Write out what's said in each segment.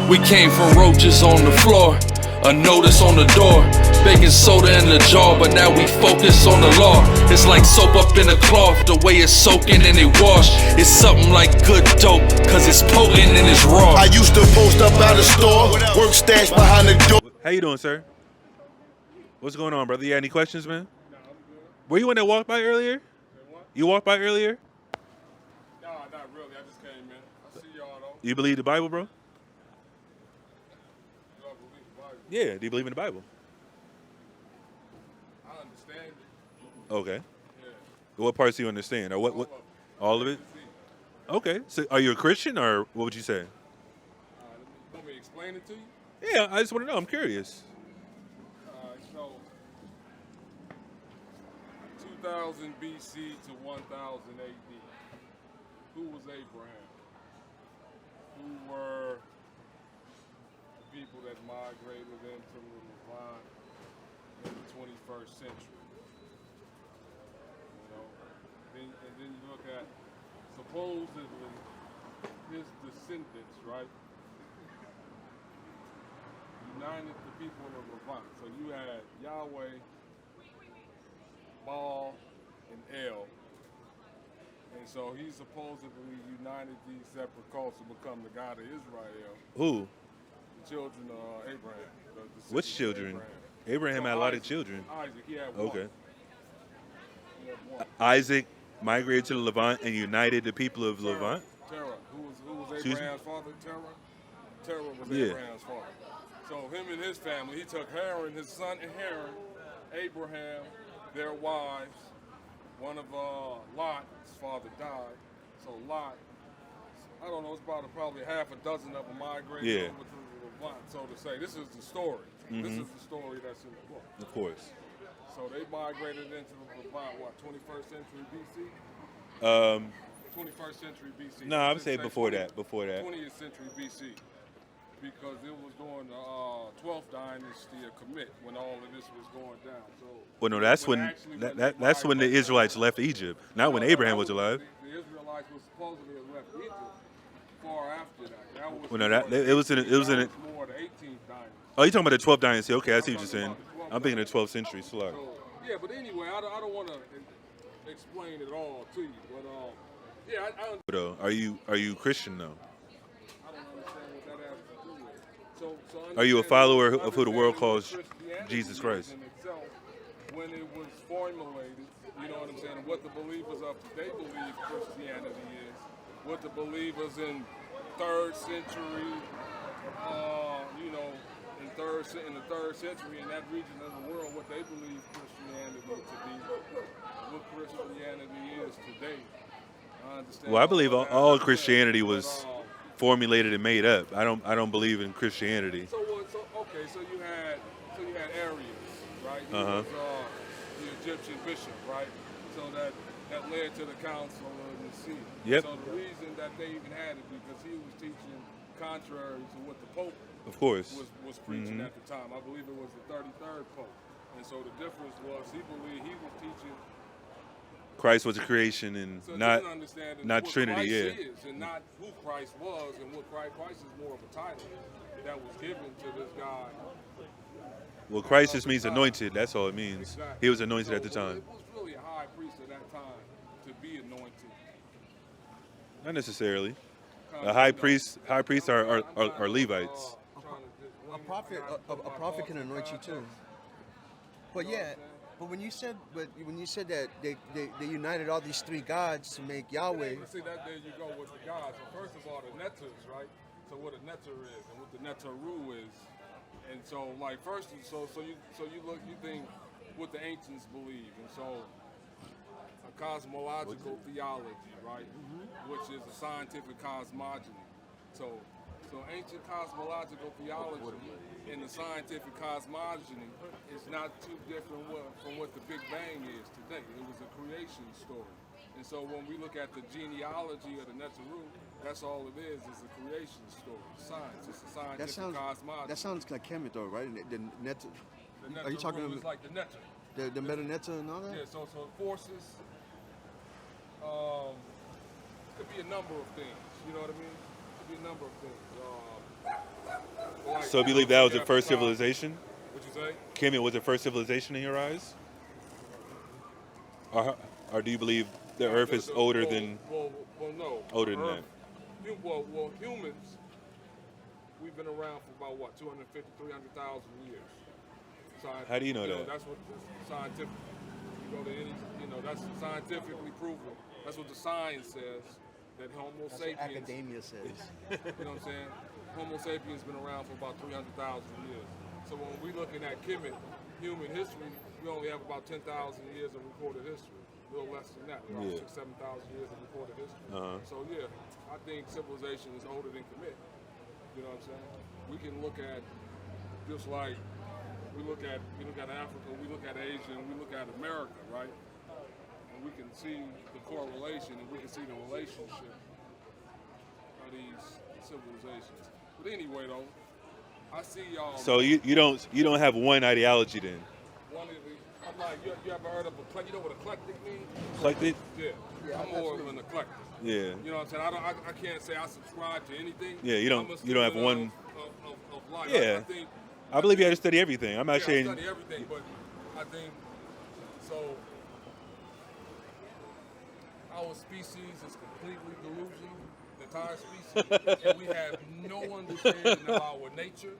We came from roaches on the floor, a notice on the door, baking soda in the jar, but now we focus on the law. It's like soap up in a cloth, the way it's soaking and it wash. It's something like good dope, cause it's potent and it's raw. I used to post up out of store, work stash behind the door. How you doing, sir? What's going on, brother? You got any questions, man? Were you one that walked by earlier? You walked by earlier? No, not really. I just came in. I see y'all though. You believe the Bible, bro? Y'all believe the Bible? Yeah. Do you believe in the Bible? I understand it. Okay. Yeah. What parts do you understand? Or what? All of it? Okay. So are you a Christian, or what would you say? Let me explain it to you. Yeah, I just want to know. I'm curious. So 2000 BC to 1000 AD. Who was Abraham? Who were the people that migrated into the Levant in the 21st century? You know, and then you look at supposedly his descendants, right? United the people of Levant. So you had Yahweh, Baal, and El. And so he supposedly united these separate cults to become the God of Israel. Who? The children of Abraham. Which children? Abraham had a lot of children. Isaac, he had one. Okay. He had one. Isaac migrated to the Levant and united the people of Levant. Terah. Who was Abraham's father? Terah? Terah was Abraham's father. So him and his family, he took Haran, his son Haran, Abraham, their wives. One of Lot's father died. So Lot, I don't know, it's probably half a dozen of them migrated over to the Levant, so to say. This is the story. This is the story that's in the book. Of course. So they migrated into the Levant, what, 21st century BC? 21st century BC. No, I would say before that. 20th century BC. Because it was during the 12th dynasty of Kemet when all of this was going down. So well, no, that's that's when the Israelites left Egypt, not when Abraham was alive. The Israelites were supposedly left Egypt far after that. That was well, no, it was in more the 18th dynasty. Oh, you're talking about the 12th dynasty? Okay, I see what you're saying. I'm thinking the 12th century. Slug. So, yeah, but anyway, I don't want to explain it all to you, but yeah, Are you Christian though? I don't understand what that has to do with it. So are you a follower of who the world calls Jesus Christ? In itself, when it was formulated, you know what I'm saying, what the believers of today believe Christianity is, what the believers in 3rd century, you know, in the 3rd century in that region of the world, what they believe Christianity to be, what Christianity is today. I understand. Well, I believe all Christianity was formulated and made up. I don't believe in Christianity. So you had Arius, right? He was the Egyptian bishop, right? So that led to the Council of Nicaea. Yep. So the reason that they even had it because he was teaching contrary to what the Pope was preaching at the time. I believe it was the 33rd Pope. And so the difference was he believed he was teaching Christ was a creation and so not what Trinity, Christ is, and not who Christ was, and what Christ is more of a title that was given to this guy. Well, Christ just means anointed. That's all it means. Exactly. He was anointed at the time. It was really a high priest at that time to be anointed. Not necessarily. The high priests are Levites. A prophet can anoint you too. But yeah. But when you said that they united all these three gods to make Yahweh. See that there you go with the gods. So first of all, the netters, right? So what a netter is and what the neteru is, and so like first, so you think what the ancients believe, and so a cosmological theology, right? Which is a scientific cosmogony. So ancient cosmological theology and the scientific cosmogony is not too different from what the Big Bang is today. It was a creation story. And so when we look at the genealogy of the Neteru, that's all it is a creation story, science. It's a scientific cosmology. That sounds like Kemet though, right? The Neter. Are you talking about like the Neter? The meta Neter and all that? Yeah, so forces, could be a number of things, you know what I mean? Could be a number of things. So you believe that was the first civilization? What you say? Kemet was the first civilization in your eyes? Or do you believe the Earth is older than Well, no. older than that? Well, humans, we've been around for about what 250, 300,000 years. How do you know that? That's what scientific. You go to any, that's scientifically proven. That's what the science says. That Homo That's sapiens. what academia says. You know what I'm saying? Homo sapiens been around for about 300,000 years. So when we're looking at Kemet, human history, we only have about 10,000 years of recorded history. A little less than that, about 6,000 to 7,000 years of recorded history. So yeah, I think civilization is older than Kemet. You know what I'm saying? We can look at just like we look at Africa, we look at Asia, and we look at America, right? And we can see the correlation, and we can see the relationship of these civilizations. But anyway, though, I see y'all. So you don't have one ideology then? One of the, I'm like, you ever heard of you know what eclectic means? Eclectic? Yeah, I'm more of an eclectic. Yeah. You know what I'm saying? I can't say I subscribe to anything. Yeah, you don't have one. Of life. Yeah. I believe you have to study everything. I'm not saying. I study everything, but I think so. Our species is completely delusional, the entire species, and we have no understanding of our nature,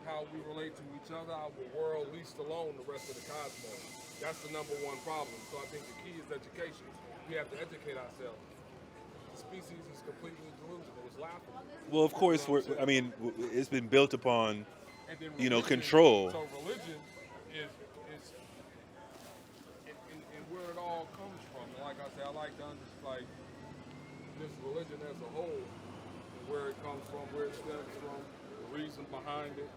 how we relate to each other, our world, least alone the rest of the cosmos. That's the number one problem. So I think the key is education. We have to educate ourselves. The species is completely delusional. It's laughable. Well, of course, it's been built upon, And then control. So religion is and where it all comes from. And like I said, I like to understand this religion as a whole, and where it comes from, where it stems from, the reason behind it.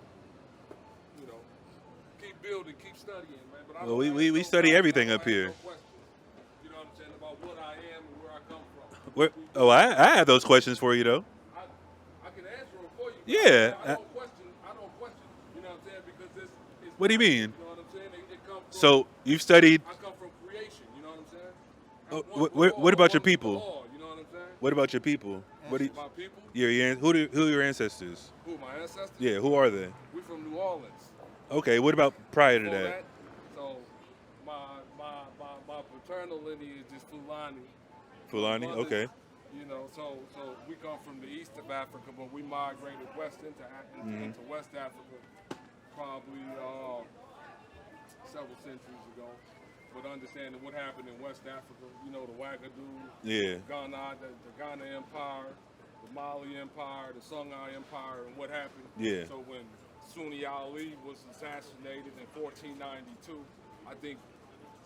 Keep building, keep studying, man. But Well, we study everything up here. No questions, you know what I'm saying, about what I am and where I come from. I have those questions for you though. I can answer them for you. Yeah. I don't question. You know what I'm saying? Because this is. What do you mean? You know what I'm saying? It comes from, So you've studied. I come from creation. You know what I'm saying? What about your people? You know what I'm saying? What about your people? What do you, My people? who are your ancestors? Who, my ancestors? Yeah, who are they? We're from New Orleans. Okay, what about prior to Before that? So my paternal lineage is Fulani. Fulani, Mothers, okay. You know, so we come from the east of Africa, but we migrated west into West Africa probably several centuries ago. But understanding what happened in West Africa, the Ouagadougou, Yeah. Ghana, the Ghana Empire, the Mali Empire, the Songhai Empire, and what happened. Yeah. So when Sunni Ali was assassinated in 1492, I think.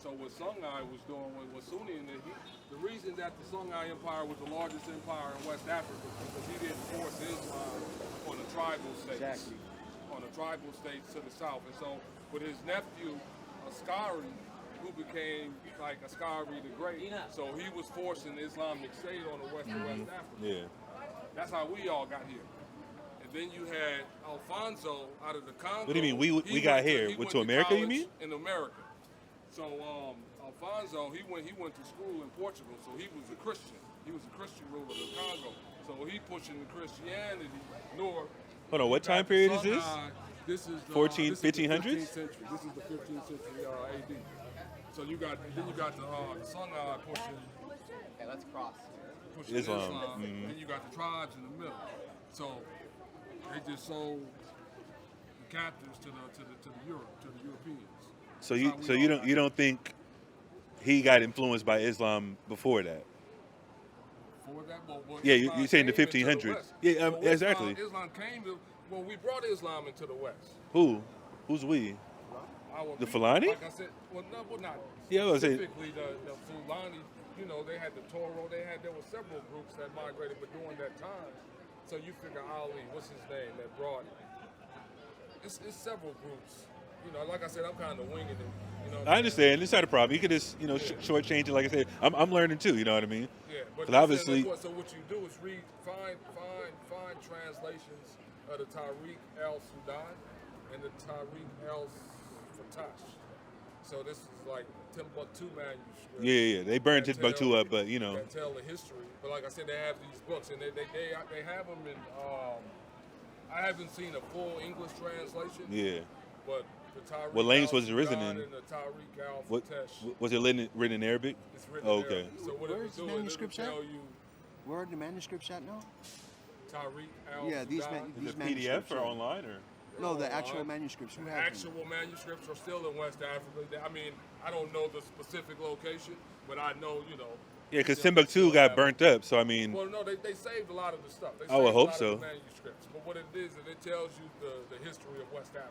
So what Songhai was doing was Sunni, and the reason that the Songhai Empire was the largest empire in West Africa because he didn't force Islam on the tribal states, on the tribal states to the south. And so with his nephew, SICARII, who became like SICARII the Great, so he was forcing the Islamic State on the West of West Africa. Yeah. That's how we all got here. And then you had Alfonso out of the Congo. What do you mean? We got here? Went to America, you mean? In America. So Alfonso, he went to school in Portugal, so he was a Christian. He was a Christian ruler of the Congo. So he pushing the Christianity north. Hold on, what time period is this? This is 1500s? This is the 15th century AD. So you got the Songhai pushing. Okay, let's cross. Pushing Islam. Then you got the tribes in the middle. So they just sold the captives to the Europeans. So you don't think he got influenced by Islam before that? Before that, Yeah, you're saying the 1500s. Yeah, exactly. Islam came to. Well, we brought Islam into the West. Who's we? The people. Fulani? Like I said, not. Yeah, I was saying. Specifically, the Fulani. They had the Toro. There were several groups that migrated, but during that time, so you figure Ali, what's his name, that brought it. It's several groups. Like I said, I'm kind of winging it. I understand. It's not a problem. You could just, shortchange it. Like I said, I'm learning too. You know what I mean? Yeah, but obviously. So what you do is find translations of the Tariq el-Sudan and the Tariq el-Fatash. So this is like Timbuktu manuscript. Yeah. They burned Timbuktu up, but That tell the history. But like I said, they have these books, and they have them in. I haven't seen a full English translation. Yeah. But the Tariq What language was it written al-Sudan in? and the Tariq What al-Fatesh, was it written in Arabic? it's written Oh, in okay. Arabic. So what it Where's was the doing, manuscripts it'll at? tell you Where are the manuscripts at now? Tariq al-Sudan. Yeah, these Is it PDF manuscripts. or yeah. online or? No, the actual Online. manuscripts. Who has them? Actual manuscripts are still in West Africa. I mean, I don't know the specific location, but I know, you know. Yeah, because still Timbuktu got have- burnt up. So I mean, Well, no, they saved a lot of the stuff. They I would saved hope a lot so. of the manuscripts. But what it is it tells you the history of West Africa,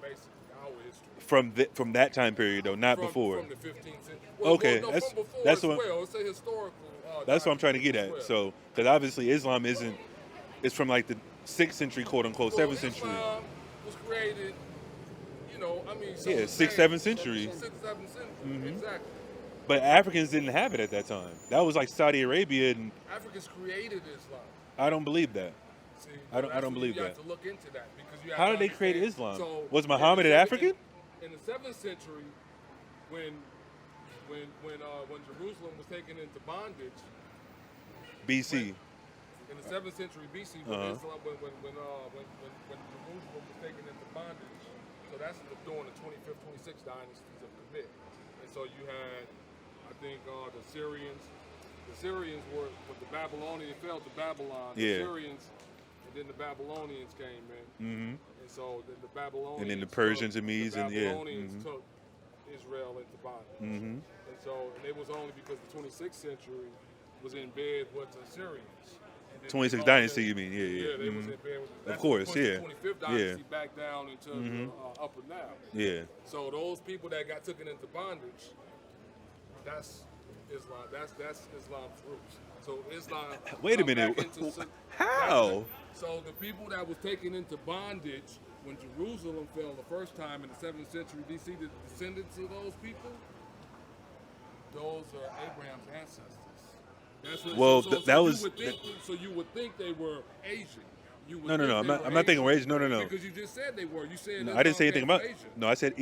basically our history. from that time period though, not From, before. From the 15th century. Okay, no, that's- from before that's as what- well. It's a historical. That's what I'm trying to get document at. as well. So, because obviously Islam isn't. It's from like the 6th century, quote unquote, Well, 7th century. Islam was created, you know, I mean, Yeah, some 6th, say- 7th century. 6th, 7th century, Mhm. exactly. But Africans didn't have it at that time. That was like Saudi Arabia, and Africans created Islam. I don't believe that. See, I don't that's what believe you that. have to look into that because you have How to did they create understand. Islam? So, Was in Muhammad the an seventh- African? In the 7th century, when Jerusalem was taken into bondage, BC. in the 7th century BC, when Uh-huh. Islam, when Jerusalem was taken into bondage, so that's during the 25th, 26th dynasties of Kemet. And so you had, I think, the Syrians. The Syrians were, with the Babylonians, they fell to Babylon. The Yeah. Syrians, and then the Babylonians came in. Mm-hmm. And so then the Babylonians. And then the Persians and Medes the and yeah. Babylonians Mhm. took Israel into bondage. Mm-hmm. And so, and it was only because the 26th century was in bed with the Syrians. And then 26th they- dynasty, you mean? Yeah, yeah. Yeah, they was Mhm. in bed with. Of that's course, what pushed yeah. The 25th Yeah. dynasty back down into Mhm. the Upper Nile. Yeah. So those people that got taken into bondage, that's Islam. That's Islam's roots. So Islam. Wait a come minute. back into- How? So the people that was taken into bondage when Jerusalem fell the first time in the 7th century BC, the descendants of those people, those are Abraham's ancestors. That's what, Well, so that you was- would think, so you would think they were Asian. You would No, no, think no. I'm they not. were I'm not thinking we're Asian. No, no, no. Because you just said they were. You said No, that I didn't say anything came about. from Asia. No, I said.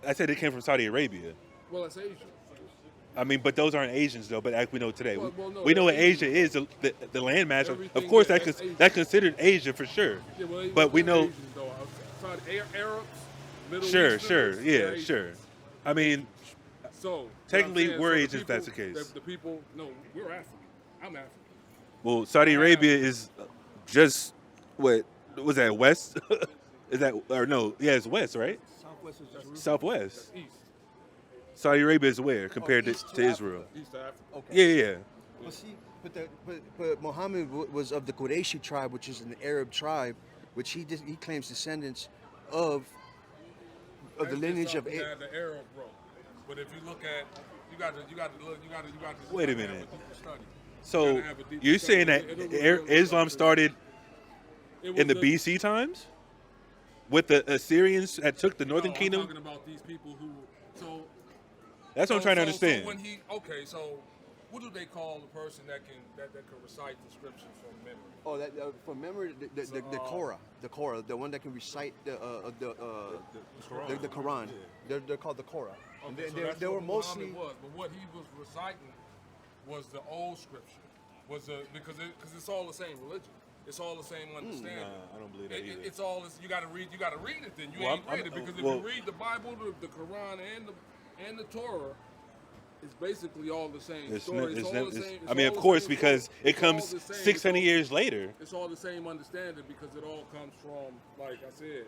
I said it came from Saudi Arabia. Well, it's Asian. I mean, but those aren't Asians though. But like we know today, Well, no, we know what they're Asia is. The land mass. Of Everything course, that's Asian. that's considered Asia for sure. Yeah, well, But we they're know. Asians, though. Arabs, Middle Sure, Easterners, sure, they're yeah, Asians. sure. I mean, So Technically, what I'm saying, we're the Asians if that's the people- case. The people, no, we're African. I'm African. well, Saudi Arabia is just what was that west? Is that or no? Yeah, it's west, right? Southwest is Jerusalem. Southwest. East. Saudi Arabia is where compared east to to Israel? East Africa. Okay. Yeah, yeah, yeah. But see, but Muhammad was of the Qurayshi tribe, which is an Arab tribe, which he claims descendants of the That's lineage just of. something that the Arab wrote. But if you look at, you got to look. Wait a have minute. deeper study. So gotta have a deeper you're study. saying that It'll reveal Islam something. started It in was the BC times with the Assyrians that took the northern no, kingdom? I'm talking about these people who. So That's what I'm trying to understand. So when so what do they call the person that can recite the scriptures from memory? Oh, that from memory, the Korah, the one that can recite the Quran. They're called the Korah. And Okay, so they that's were what mostly. Muhammad was, but what he was reciting was the old scripture, because it's all the same religion, it's all the same understanding. Nah, I don't believe that either. It's all this, you got to read it. Then you Well, ain't read it because if well- you read the Bible, the Quran, and the Torah, it's basically all the same story. It's all the same. I mean, of course, because it comes 600 years later. It's all the same understanding because it all comes from, like I said,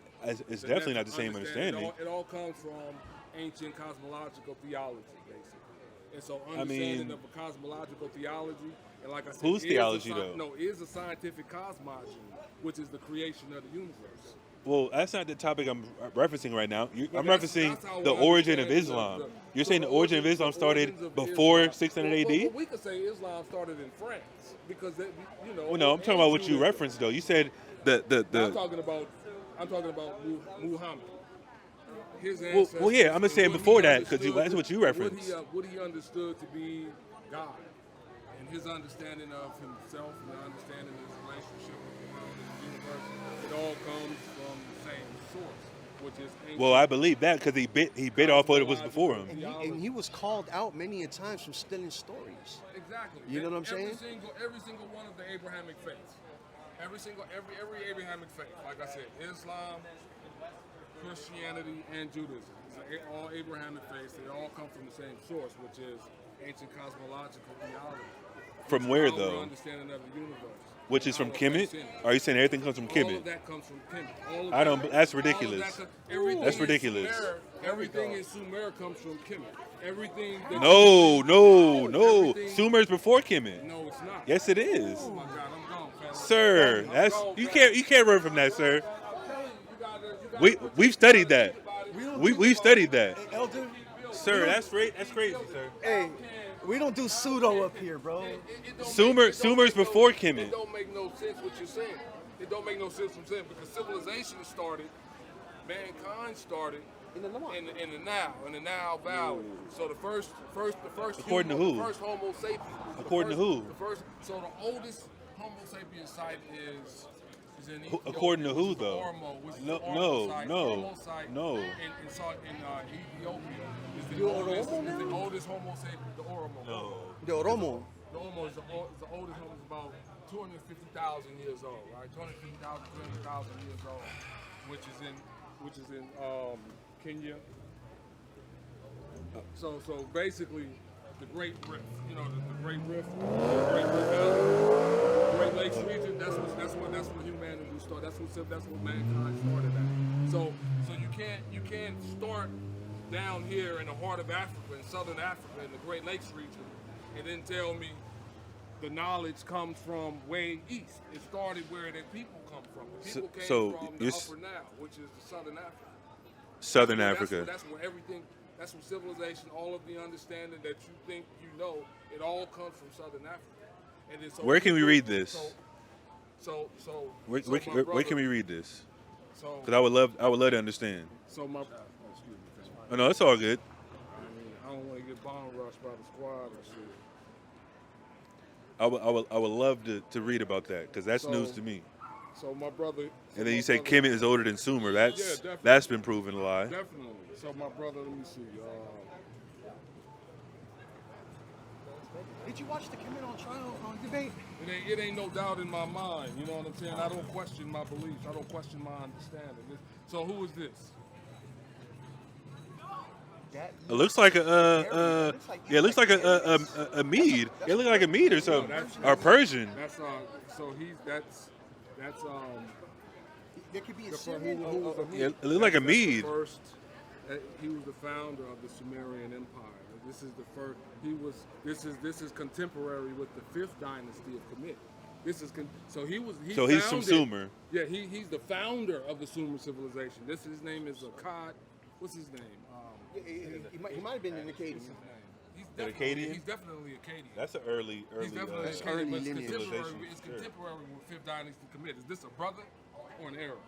It's definitely not the same understanding. It all comes from ancient cosmological theology, basically. And so mean- understanding of a cosmological theology, and like I said, Whose theology, though? No, is a scientific cosmology, which is the creation of the universe. Well, that's not the topic I'm referencing right now. I'm that's referencing how the I origin of understand Islam. You're so saying the origin of Islam started before 600 AD? Well, we could say Islam started in France because Well, no, I'm talking about what you referenced though. You said I'm the. talking about Muhammad. His Well, ancestors, yeah, I'm just saying what before he that, 'cause understood that's what you referenced. What he understood to be God, and his understanding of himself, and the understanding of his relationship with the world and the universe, it all comes from the same source, which is ancient. Well, I believe that because he bit off what it was before him. And he was called out many a times from stealing stories. Exactly. You know what I'm saying? Every single one of the Abrahamic faiths. every Abrahamic faith, like I said, Islam, Christianity, and Judaism. It's all Abrahamic faiths. They all come from the same source, which is ancient cosmological theology. From where Our though? understanding of the universe. Which is from Our Kemet? faith in it. Are you saying everything comes from All Kemet? of that comes from Kemet. All of I don't. that- That's all of ridiculous. that everything That's in ridiculous. Sumer- everything in Sumer comes from Kemet. Everything. That No. Everything- Sumer's before Kemet. No, it's not. Yes, it is. Oh my God, I'm gone, fam. Sir, I'm that's gone, you fam. can't run from that, sir. I'm telling you, you gotta We've studied that. We We've studied that. Hey, Elder, Sir, that's crazy, sir. hey, we don't do pseudo up here, bro. It don't Sumer- make- it don't Sumer's make before no, Kemet. It don't make no sense what you're saying. It don't make no sense what I'm saying because civilization started, mankind started In the Nile. in the Nile Valley. So the first According to human, who? the first Homo sapiens. According to who? So the oldest Homo sapien site is in Ethiopia. According to who, which is the though? Oromo, which is No, the Oromo no, site. no, Oromo site no. In Ethiopia is the The oldest, Oromo is the now? oldest Homo sapien, the Oromo. No. The Oromo. The Oromo is the oldest Homo, is about 250,000 years old, right? 250,000, 300,000 years old, which is in Kenya. So basically, the Great Rift, the Great Rift, Valley, Great Lakes region. That's what humanity started. That's what mankind started at. So you can't start down here in the heart of Africa, in southern Africa, in the Great Lakes region, and then tell me the knowledge comes from way east. It started where the people come from. The people came from the Upper Nile, which is the southern Africa. Southern Africa. That's where everything. That's where civilization, all of the understanding that you think you know, it all comes from southern Africa. And then, so Where can we read this? Where can we read this? So, Because I would love to understand. so my, excuse me, fam. Oh no, it's all good. I don't want to get bomb rushed by the squad and shit. I would love to read about that because that's So- news to me. So my brother. And then you say Kemet is older than Sumer. That's definitely. that's been proven a lie. Definitely. So my brother, let me see. Did you watch the Kemet on trial on debate? It ain't no doubt in my mind. You know what I'm saying? I don't question my beliefs. I don't question my understanding. So who is this? That It looks like a it looks like a Mede. It looks like a Mede or something, or Persian. That's so that's there could be a who Syrian. was the Yeah, it looked like a that's the Mede. First, he was the founder of the Sumerian Empire. This is the first. This is contemporary with the 5th dynasty of Kemet. He's He's from founded- Sumer. Yeah, he's the founder of the Sumer civilization. His name is Akkad. What's his name? He might have been in Akkadian. He's The definitely, Akkadian? he's definitely Akkadian. That's an early. He's definitely That's Akkadian, early but it's lineage. contemporary. It's Sure. contemporary with 5th dynasty Kemet. Is this a brother or an Arab?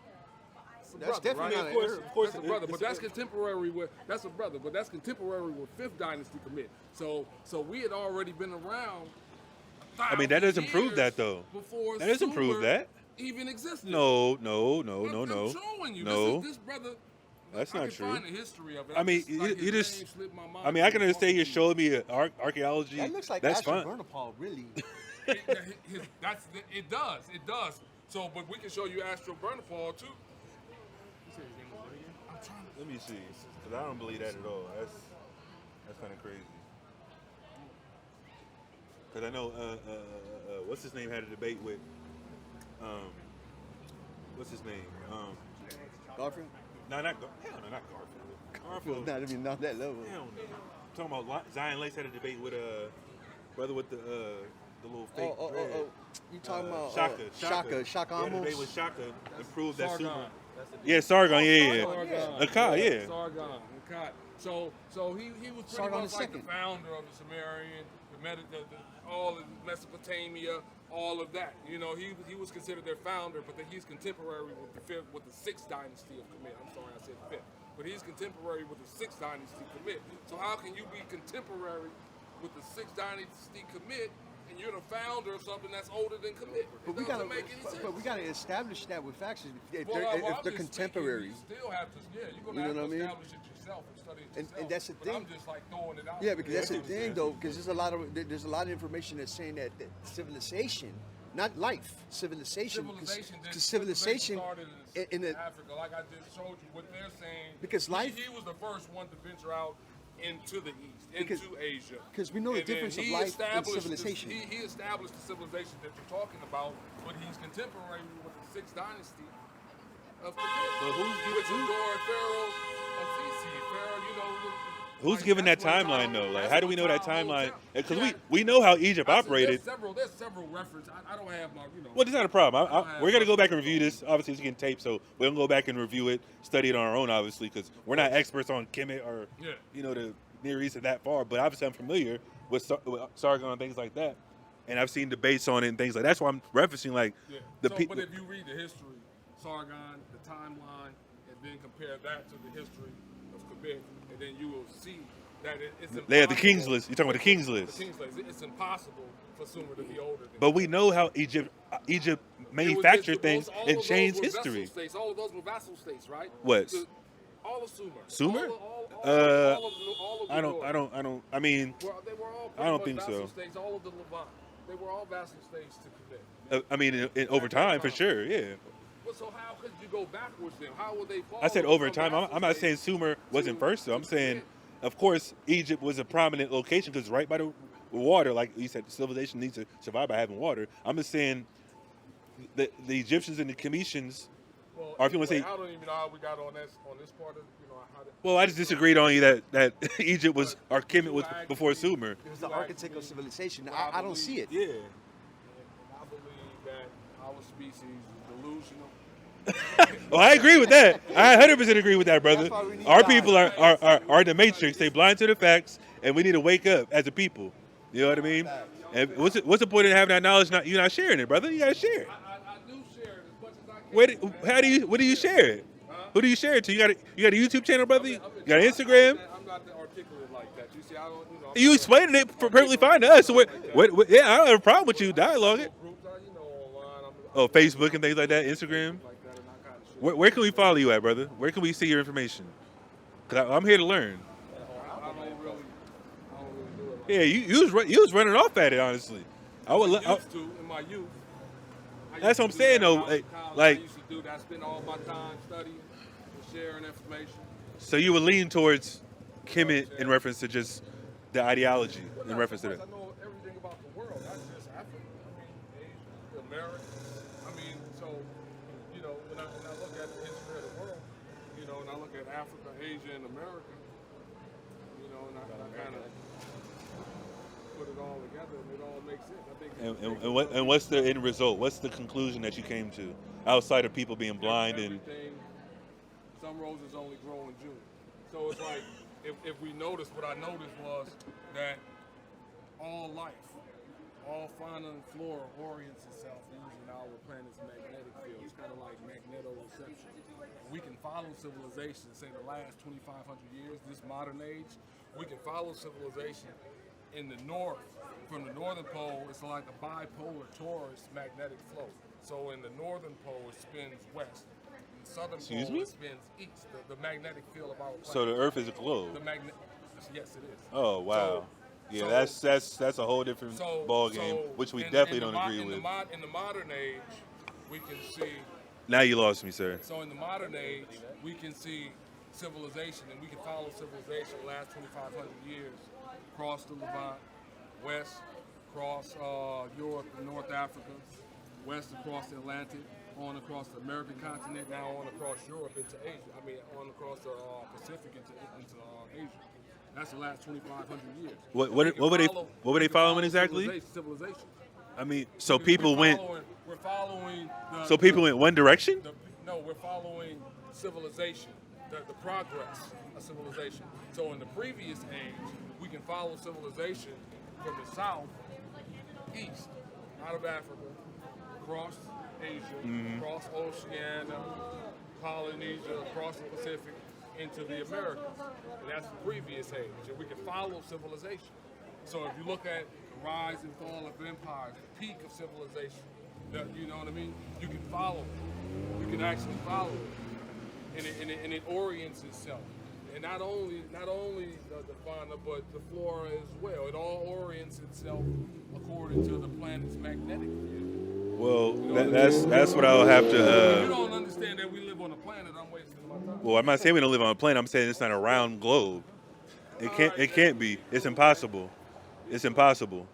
That's Brother, definitely right? not Of course, an Arab. of course. That's a brother, but it's- that's contemporary with that's a brother, but that's contemporary with 5th dynasty Kemet. So we had already been around. I mean, that doesn't prove years that, though. Before That doesn't prove Sumer that. even existed. No. I'm showing you. No. This brother. That's I not can true. find the history of it. I I'm mean, just, like, you his just. name slipped my mind. I mean, I can understand you're showing me archaeology. That looks like That's fine. Ashurbanipal, really. It does. So, but we can show you Ashurbanipal too. I'm trying to. Let me see, because I don't believe that at all. That's kind of crazy. Because I know, what's his name had a debate with, what's his name? Garfield? No, not Garfield. Garfield. Not even not that level. Hell no. I'm talking about Zion Lace had a debate with brother with the little fake dread. You talking about Shaka. Shaka He had a debate Amos? with Shaka and proved that Sargon. Sumer. Yeah, Sargon. Yeah. Sargon. Akkad, yeah. Sargon. Akkad. So he was pretty Sargon much the like the second. founder of the Sumerian, all of Mesopotamia, all of that. You know, he was considered their founder, but then he's contemporary with the 6th dynasty of Kemet. I'm sorry, I said 5th, but he's contemporary with the 6th dynasty Kemet. So how can you be contemporary with the 6th dynasty Kemet and you're the founder of something that's older than Kemet? But we gotta establish that with facts if they're contemporary. You still have to, you're gonna You know have what I to mean? establish it yourself and study it yourself. And that's the but I'm thing. just like throwing it out. Yeah, because there. that's the thing though, because there's a lot of information that's saying that civilization not life, civilization. Civilization. Because civilization started in Africa, like I just showed you. What they're saying. Because life. He was the first one to venture out into the east, Because- into Asia. Because we know the And then difference of he life and established civilization. He established the civilization that you're talking about, but he's contemporary with the sixth dynasty of Kemet. But Which is during Pharaoh of Sisi. Pharaoh, you know. Who's like, giving that that's when timeline time- though? Like, that's how do when we know that time holds timeline? out. Because Yeah. we know how Egypt I said operated. There's several references. I don't have my, you know. Well, it's not a problem. I don't have We're gonna go back and my- review this. Obviously, it's getting taped, so we're gonna go back and review it, study it on our own, obviously, because we're not experts on Kemet or Yeah. you know the Near East that far. But obviously, I'm familiar with Sargon and things like that, and I've seen debates on it and things like that. That's why I'm referencing like Yeah. the So, people. but if you read the history, Sargon, the timeline, and then compare that to the history of Kemet, and then you will see that it's impossible. They have the King's List. You're talking about the King's List. The King's List. It's impossible for Sumer to be older than But we know how Egypt manufactured things and changed history. States, all of those were vassal states, right? What? All of Sumer. Sumer? All of the I North. don't. I mean, Well, they were all I don't pretty think much vassal so. states, all of the Levant. They were all vassal states to Kemet. I mean, over time for sure. Yeah. Well, so how could you go backwards then? How would they fall? I said over from time. vassal I'm not saying states Sumer wasn't to- first, though. I'm to saying, Kemet? of course, Egypt was a prominent location because right by the water, like you said, civilization needs to survive by having water. I'm just saying the Egyptians and the Kemetians, Well, or if you want to say, I don't even know how we got on this part of how. well, I just disagreed on you that Egypt was, or Kemet was before Sumer. It was the architect of civilization. I don't see it. Yeah. I believe that our species is delusional. Well, I agree with that. I 100% agree with that, brother. That's why we need Our God. people are the matrix. They blind to the facts, and we need to wake up as a people. You know what I mean? And what's the point of having that knowledge? You're not sharing it, brother. You gotta share it. I do share it as much as I can. What do you share it? Who do you share it to? You got a YouTube channel, brother? You got an Instagram? I'm not articulate like that. You see, I don't. You explaining it perfectly fine to us. So yeah, I don't have a problem with you. Dialogue it. Groups, online. Oh, Facebook and things like that, Instagram. Like that, and I kind of share. Where can we follow you at, brother? Where can we see your information? Cause I'm here to learn. I don't really do it. Yeah, you was running off at it, honestly. I would. I used to in my youth. That's what I'm saying, though. Like- I used to do that. I spend all my time studying and sharing information. So you would lean towards Kemet in reference to just the ideology Well, in not reference so to much. that. I know everything about the world, not just Africa. I mean, Asia, America. I mean, so when I look at the history of the world, and I look at Africa, Asia, and America, and I kind of put it all together, and it all makes sense. I think. And what's the end result? What's the conclusion that you came to, outside of people being blind and? Everything, some roses only grow in June. So it's like, if we notice, what I noticed was that all life, all fauna and flora orients itself using our planet's magnetic field. It's kind of like magnetoreception. We can follow civilization, say the last 2,500 years, this modern age, we can follow civilization in the north. From the northern pole, it's like a bipolar torus magnetic flow. So in the northern pole, it spins west. In the southern Excuse pole, me? it spins east. The magnetic field of our planet. So the Earth is a globe. Yes, it is. Oh wow. Yeah, that's a whole different ball game, which we definitely don't agree with. In the modern age, we can see. Now you lost me, sir. So in the modern age, we can see civilization, and we can follow civilization the last 2,500 years across the Levant, west across Europe and North Africa, west across the Atlantic, on across the American continent, now on across Europe into Asia. I mean, on across the Pacific into Asia. That's the last 2,500 years. What were they following exactly? Civilization. I mean, so people went. We're following. So people went one direction. No, we're following civilization, the progress of civilization. So in the previous age, we can follow civilization from the south, east, out of Africa, across Asia, across Oceania, Polynesia, across the Pacific, into the Americas. And that's the previous age. And we can follow civilization. So if you look at the rise and fall of empires, the peak of civilization, you know what I mean? You can follow it. You can actually follow it. And it orients itself. And not only the fauna, but the flora as well. It all orients itself according to the planet's magnetic field. Well, that's what I'll have You to. don't understand that we live on a planet. I'm wasting my time. Well, I'm not saying we don't live on a planet. I'm saying it's not a round globe. It can't be. It's impossible. It's impossible.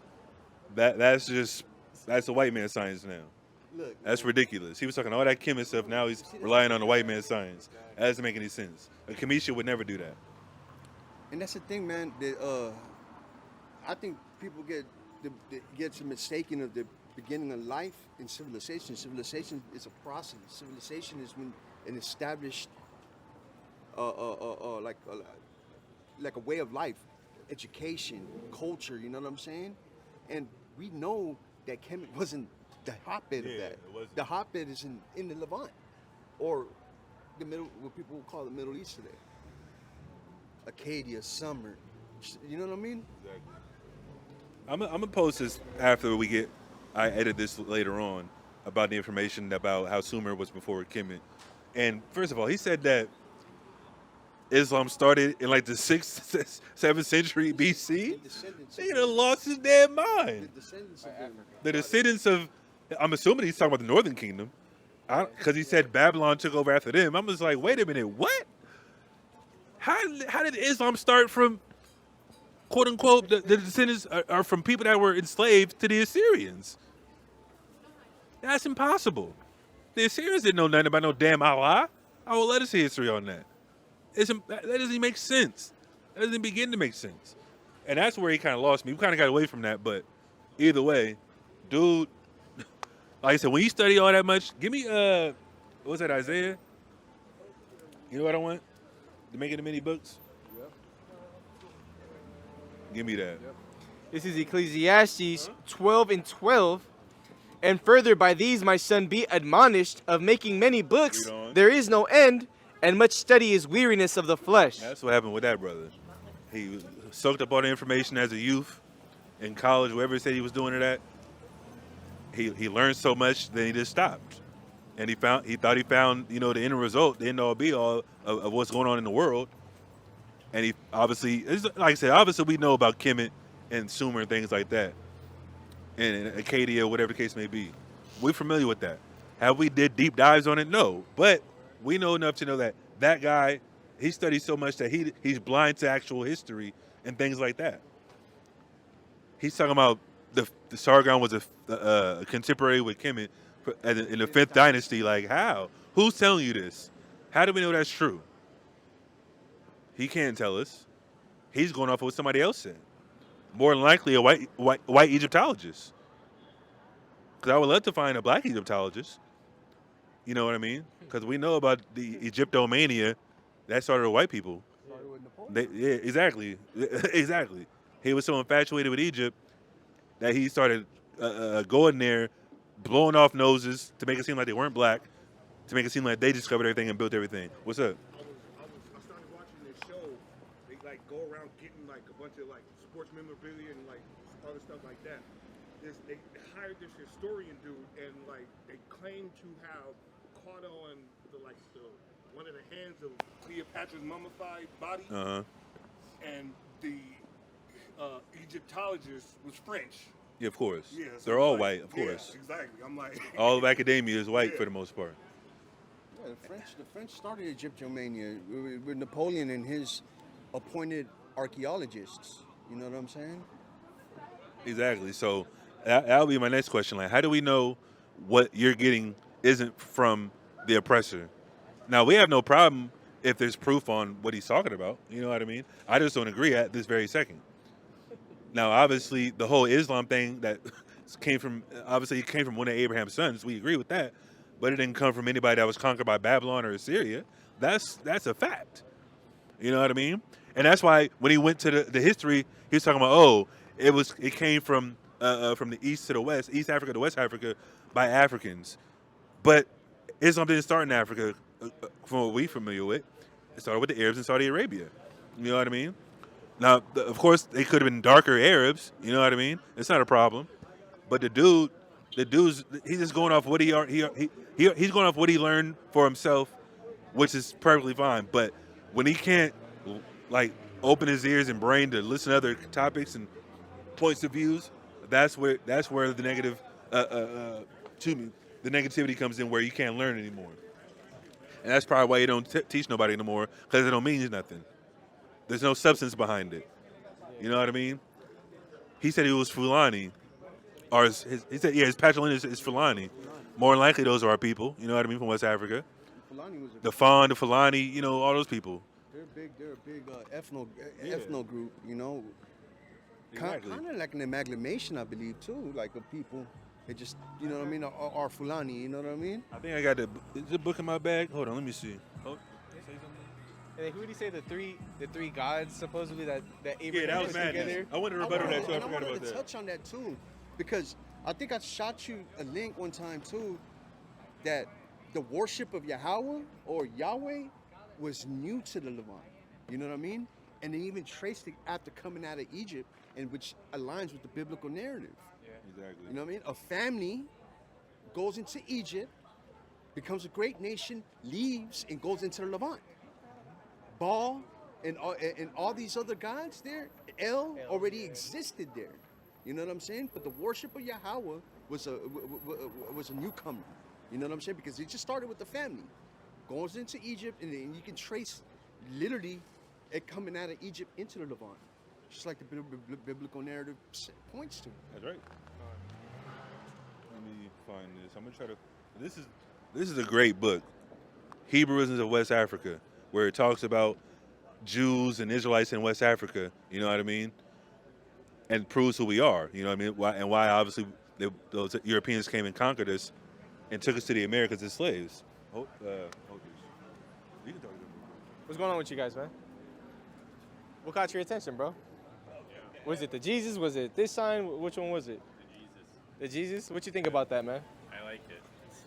That's the white man's science now. Look, That's ridiculous. He was talking all that Kemet stuff. Now he's relying on the white man's science. That doesn't make any sense. A Kamisha would never do that. and that's the thing, man. That I think people get mistaken of the beginning of life and civilization. Civilization is a process. Civilization is when an established, like a way of life, education, culture. You know what I'm saying? And we know that Kemet wasn't the hotbed of Yeah, that. it wasn't. The hotbed is in the Levant, or the middle, what people will call the Middle East today. Acadia, Summer. You know what I mean? I'm gonna post this after I edit this later on about the information about how Sumer was before Kemet. And first of all, he said that Islam started in like the 6th, 7th century BC. He done lost his damn mind. The descendants of, I'm assuming he's talking about the Northern Kingdom, because he said Babylon took over after them. I'm just like, wait a minute, what? How did Islam start from, quote unquote, the descendants are from people that were enslaved to the Assyrians? That's impossible. The Assyrians didn't know nothing about no damn Allah. I will let us see history on that. That doesn't even make sense. That doesn't begin to make sense. And that's where he kind of lost me. We kind of got away from that, but either way, dude, like I said, when you study all that much, give me, what was that, Isaiah? You know what I want? To make it into many books? Yep. Give me that. Yep. This is Ecclesiastes 12:12. And further, by these, my son, be admonished of making many books. Read on. There is no end, and much study is weariness of the flesh. That's what happened with that brother. He soaked up all the information as a youth in college, wherever he said he was doing it at. He learned so much, then he just stopped. And he thought he found, the end result, the end all be all of what's going on in the world. And he obviously, like I said, obviously we know about Kemet and Sumer and things like that. And Acadia, whatever the case may be. We're familiar with that. Have we did deep dives on it? No. But we know enough to know that guy, he studies so much that he's blind to actual history and things like that. He's talking about the Sargon was a contemporary with Kemet in the 5th dynasty. Like, how? Who's telling you this? How do we know that's true? He can't tell us. He's going off of what somebody else said. More than likely a white Egyptologist. Because I would love to find a black Egyptologist. You know what I mean? Because we know about the Egyptomania that started with white people. Yeah, exactly. Exactly. He was so infatuated with Egypt that he started going there, blowing off noses to make it seem like they weren't black, to make it seem like they discovered everything and built everything. What's up? I started watching this show. They like go around getting like a bunch of like sports memorabilia and like other stuff like that. They hired this historian dude and like they claim to have caught on one of the hands of Cleopatra's mummified body, and the Egyptologist was French. Yeah, of course. Yeah, so they're all like, white, of course. Yeah, exactly. I'm like, All of academia is white for the most part. Yeah, the French started Egyptomania with Napoleon and his appointed archaeologists. You know what I'm saying? Exactly. So that'll be my next question. Like, how do we know what you're getting isn't from the oppressor? Now, we have no problem if there's proof on what he's talking about. You know what I mean? I just don't agree at this very second. Now, obviously, the whole Islam thing that came from one of Abraham's sons. We agree with that. But it didn't come from anybody that was conquered by Babylon or Assyria. That's a fact. You know what I mean? And that's why when he went to the history, he was talking about, it came from the east to the west, East Africa to West Africa, by Africans. But Islam didn't start in Africa, from what we're familiar with. It started with the Arabs in Saudi Arabia. You know what I mean? Now, of course, they could have been darker Arabs. You know what I mean? It's not a problem. But the dude's he's just going off what he's going off what he learned for himself, which is perfectly fine. But when he can't like open his ears and brain to listen to other topics and points of views, that's where the negative the negativity comes in where you can't learn anymore. And that's probably why you don't teach nobody anymore, because it don't mean nothing. There's no substance behind it. You know what I mean? He said he was Fulani. Or he said, his patrilineage is Fulani. More than likely, those are our people. You know what I mean, from West Africa. Fulani was The Fon, the Fulani, all those people. they're a big ethno group, Exactly. Kind of like an amalgamation, I believe, too, like of people. They just, you know what I mean, are Fulani, you know what I mean? I think I got is the book in my bag? Hold on, let me see. Oh, And then who did he say the three gods supposedly that Abraham that was put madness. together? I wanted to rebuttal that too. I And forgot wanted about to that. touch on that too, because I think I shot you a link one time too, that the worship of Yahweh or Yahweh was new to the Levant. You know what I mean? And they even traced it after coming out of Egypt, and which aligns with the biblical narrative. Exactly. You know what I mean? A family goes into Egypt, becomes a great nation, leaves, and goes into the Levant. Baal and all these other gods there, El already existed there. You know what I'm saying? But the worship of Yahweh was a newcomer. You know what I'm saying? Because it just started with the family. Goes into Egypt, and then you can trace literally it coming out of Egypt into the Levant. Just like the biblical narrative points to. That's right. Let me find this. I'm gonna try to. This is a great book, Hebrewisms of West Africa, where it talks about Jews and Israelites in West Africa. You know what I mean? And proves who we are. You know what I mean? Why obviously those Europeans came and conquered us and took us to the Americas as slaves. You can talk to them. What's going on with you guys, man? What caught your attention, bro? Was it the Jesus? Was it this sign? Which one was it? The Jesus? What you think about that, man? I like it.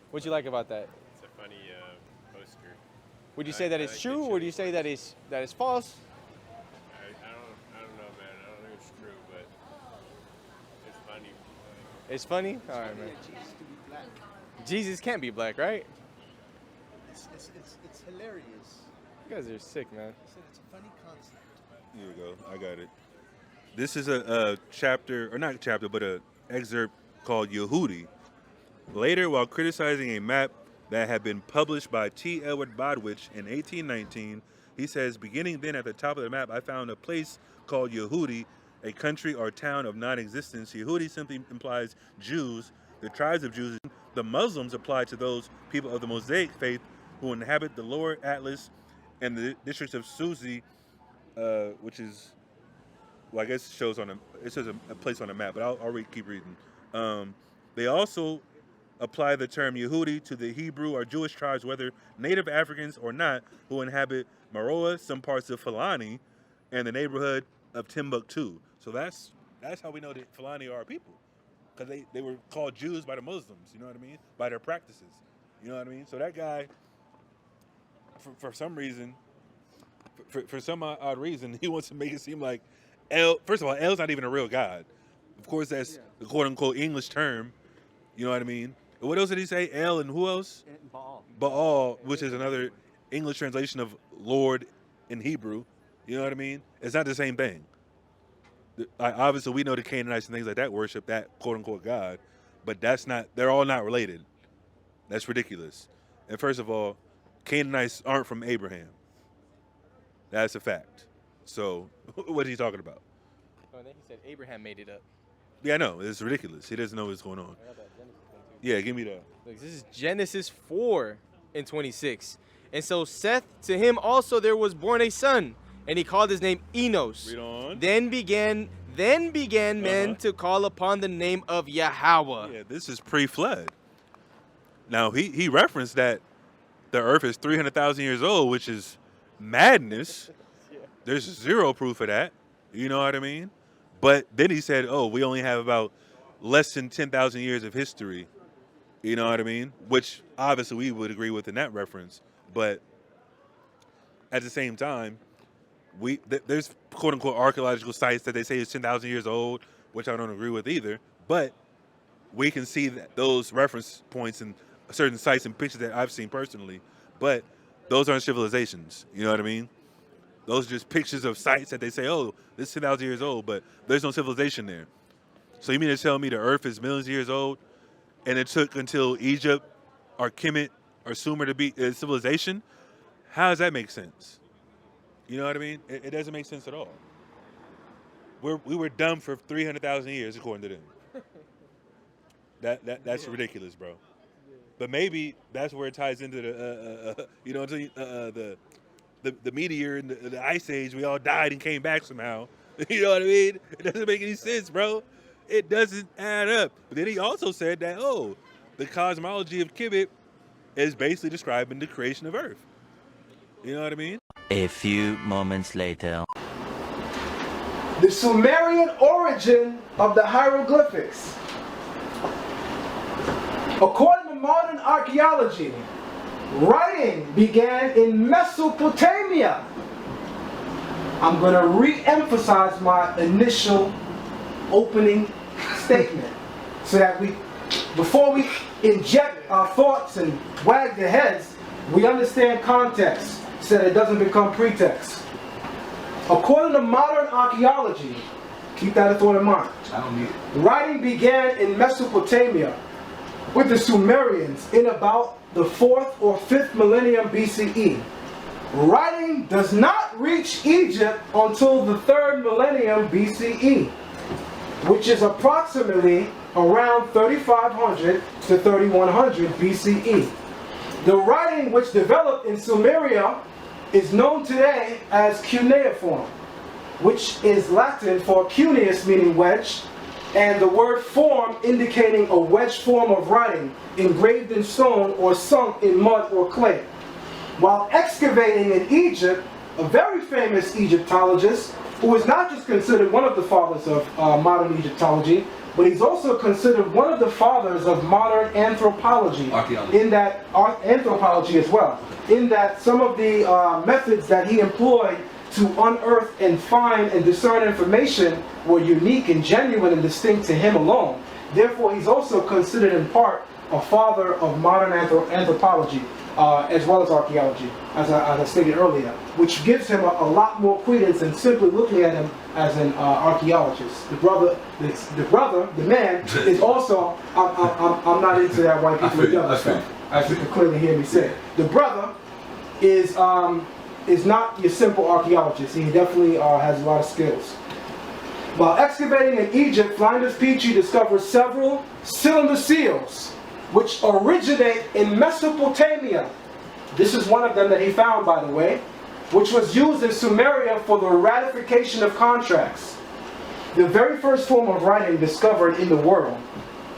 What you like about that? It's a funny poster. Would you say that I it's like true, the or do you say that it's false? I don't know, man. I don't think it's true, but it's funny. It's funny? All right, man. Jesus to be black. Jesus can't be black, right? It's hilarious. You guys are sick, man. It's a funny concept. Here we go. I got it. This is a chapter, or not chapter, but an excerpt called Yehudi. Later, while criticizing a map that had been published by T. Edward Bodwich in 1819, he says, beginning then at the top of the map, I found a place called Yehudi, a country or town of non-existence. Yehudi simply implies Jews, the tribes of Jews. The Muslims apply to those people of the Mosaic faith who inhabit the lower Atlas and the districts of Susi, which is, well, I guess it says a place on a map, but I'll keep reading. They also apply the term Yehudi to the Hebrew or Jewish tribes, whether native Africans or not, who inhabit Meroa, some parts of Fulani, and the neighborhood of Timbuktu. So that's how we know that Fulani are our people, because they were called Jews by the Muslims, you know what I mean, by their practices, you know what I mean. So that guy, for some reason, for some odd reason, he wants to make it seem like El. First of all, El's not even a real god. Of course, that's the quote unquote English term. You know what I mean? What else did he say? El and who else? And Baal. Baal, which is another English translation of Lord in Hebrew. You know what I mean? It's not the same thing. Obviously, we know the Canaanites and things like that worship that quote unquote God, but they're all not related. That's ridiculous. And first of all, Canaanites aren't from Abraham. That's a fact. So, what is he talking about? Oh, and then he said Abraham made it up. Yeah, I know. It's ridiculous. He doesn't know what's going on. Yeah, give me that. Look, this is Genesis 4:26. And so Seth, to him also there was born a son, and he called his name Enos. Read on. Then began men to call upon the name of Yahweh. Yeah, this is pre-flood. Now, he referenced that the earth is 300,000 years old, which is madness. There's zero proof of that. You know what I mean? But then he said, oh, we only have about less than 10,000 years of history. You know what I mean? Which obviously we would agree with in that reference. But at the same time, there's quote unquote archaeological sites that they say is 10,000 years old, which I don't agree with either. But we can see that those reference points in certain sites and pictures that I've seen personally. But those aren't civilizations. You know what I mean? Those are just pictures of sites that they say, oh, this is 10,000 years old, but there's no civilization there. So you mean to tell me the earth is millions of years old and it took until Egypt or Kemet or Sumer to be civilization, how does that make sense? You know what I mean? It doesn't make sense at all. We were dumb for 300,000 years, according to them. That's ridiculous, bro. But maybe that's where it ties into the you know what I'm saying, the meteor and the ice age. We all died and came back somehow. You know what I mean? It doesn't make any sense, bro. It doesn't add up. But then he also said that, the cosmology of Kemet is basically describing the creation of Earth. You know what I mean? A few moments later. The Sumerian origin of the hieroglyphics. According to modern archaeology, writing began in Mesopotamia. I'm going to re-emphasize my initial opening statement so that before we inject our thoughts and wag the heads, we understand context so that it doesn't become pretext. According to modern archaeology, keep that thought in mind. I don't need it. Writing began in Mesopotamia with the Sumerians in about the 4th or 5th millennium BCE. Writing does not reach Egypt until the 3rd millennium BCE, which is approximately around 3500 to 3100 BCE. The writing which developed in Sumeria is known today as cuneiform, which is Latin for cuneus, meaning wedge, and the word form indicating a wedge form of writing engraved in stone or sunk in mud or clay. While excavating in Egypt, a very famous Egyptologist, who is not just considered one of the fathers of modern Egyptology, but he's also considered one of the fathers of modern anthropology. Archaeology. In that anthropology as well. In that some of the methods that he employed to unearth and find and discern information were unique and genuine and distinct to him alone. Therefore, he's also considered in part a father of modern anthropology, as well as archaeology, as I stated earlier, which gives him a lot more credence than simply looking at him as an archaeologist. The man, is also, I'm not into that white people together stuff, as you can clearly hear me say. The brother is not your simple archaeologist. He definitely has a lot of skills. While excavating in Egypt, Flinders Petrie discovered several cylinder seals, which originate in Mesopotamia. This is one of them that he found, by the way, which was used in Sumeria for the ratification of contracts. The very first form of writing discovered in the world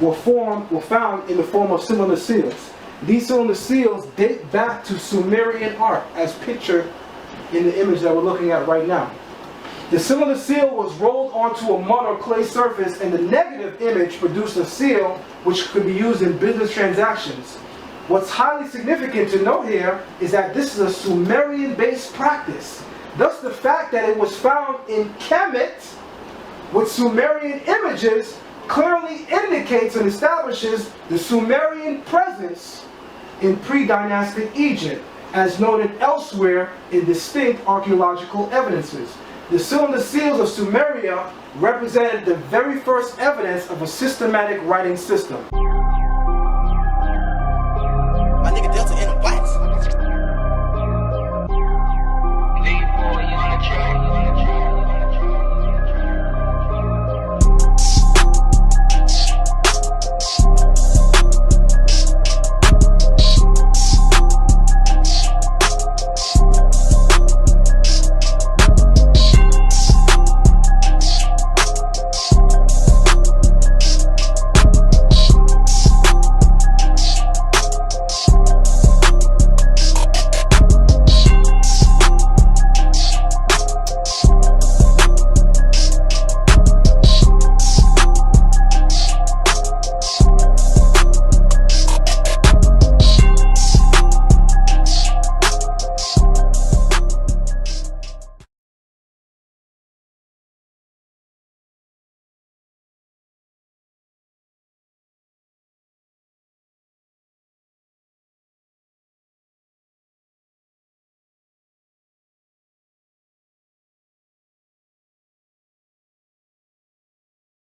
were found in the form of cylinder seals. These cylinder seals date back to Sumerian art, as pictured in the image that we're looking at right now. The cylinder seal was rolled onto a mud or clay surface, and the negative image produced a seal which could be used in business transactions. What's highly significant to note here is that this is a Sumerian-based practice. Thus, the fact that it was found in Kemet with Sumerian images clearly indicates and establishes the Sumerian presence in pre-dynastic Egypt, as noted elsewhere in distinct archaeological evidences. The cylinder seals of Sumeria represented the very first evidence of a systematic writing system.